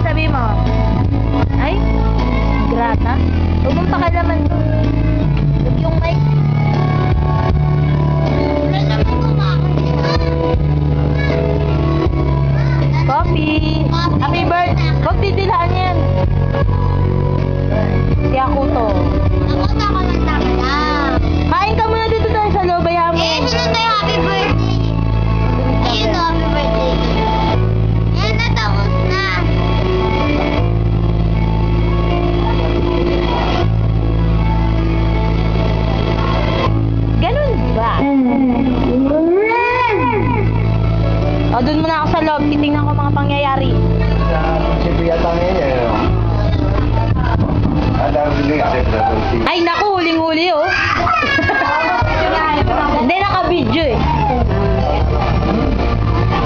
Sabi mo. Ay, grata. Huwag mong pakalaman to. Huwag yung mic. Coffee. Happy birthday. Huwag didilaan yan. Si Akuto. Kain ka muna dito tayo sa loob. Bayaan mo. Sunod na yung happy birthday. Ayun na, happy birthday. Ayun na, tapos na. Ganun ba? O, dun muna ako sa loob. Titingnan ko mga pangyayari. Ay, naku, huling-huli, oh. Hindi, naka-video, eh.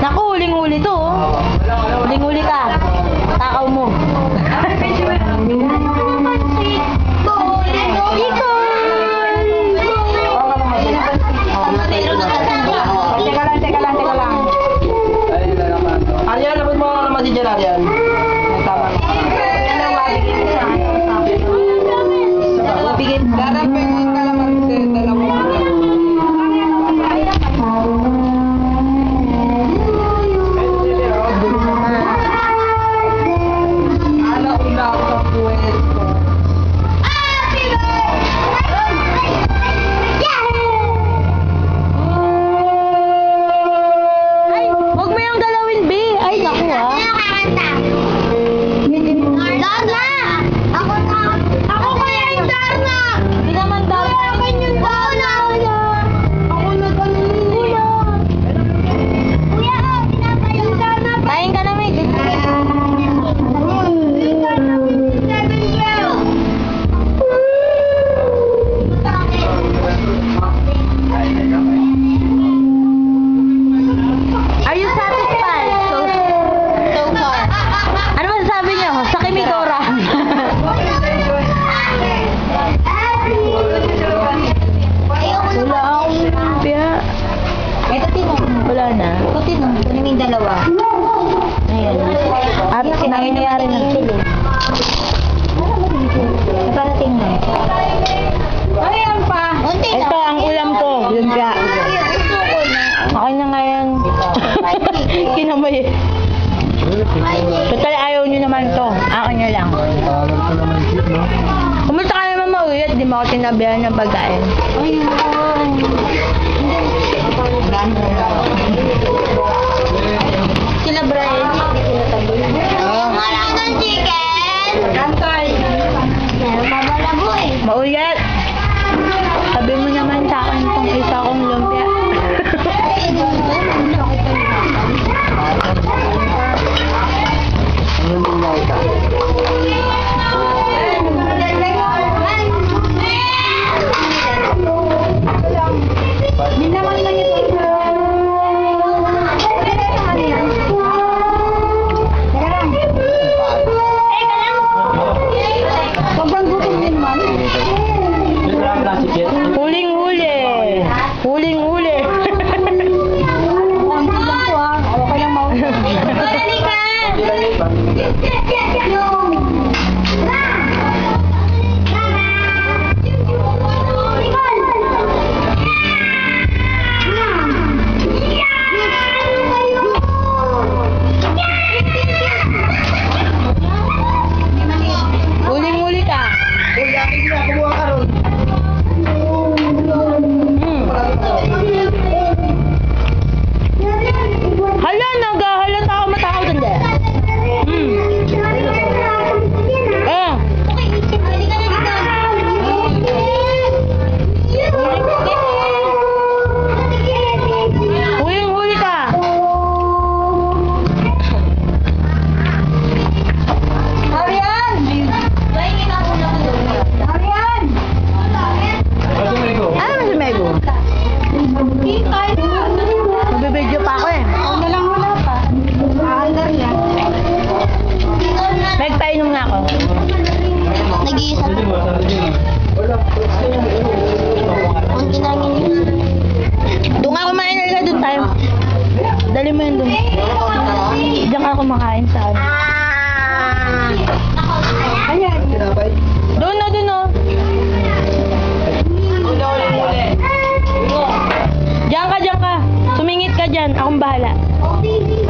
Naku, huling-huli to, oh. Huling-huli ka. Takaw mo. Teka lang. Aryan, labot mo naman si Jan, Aryan. Tama. Darapin ka naman sa dalawa. Una ako sa puwesto. Ay, huwag mo yung galawin, B. Ay, naku, ah. Hindi naman dapat. Kain ka na, May. Are you satisfied? So far. Ano masasabi niyo? Sa Kimidora. Wala akong lumpia. Ito tinong. Wala na. Ito tinong. Kunin mo yung dalawa. Ayan. At nangyayari na. Para tingnan. Ayan pa. Unti na. Ito ang ulam ko. Lumpia. Akin na nga yan. Kinamay. Total ayaw nyo naman to. Akin nyo lang. Kumusta ka naman maulit? Di mo ako tinabihan ng pagkain. Sila Brian. Marami ng chicken. Kantay. Meron pa ba laboy? Maulit. Sabi mo naman sa akin itong isa kong lumpia. Minaman lang ito. Sobrang gutom din man. Huling-huli. Huling-huli. Ang lang to ha. Okay lang mau. Huling-huli ka. Hala, naghahalata ako matakaw dun din. Huling-huli ka. Arian! Arian! Ano naman si Mego? Magbibideo pa ako eh. Wala pa. Aandar niya. Nagpainom nga ako. Nag-iisa. Ang ginangin niya. Doon nga kumain na doon tayo. Dali mo yun doon. Diyan ka kumakain sa ano. Ayan. Tinapay. Doon o, doon o. Uli. Diyan ka. Sumingit ka dyan. Akong bahala. Oh, baby.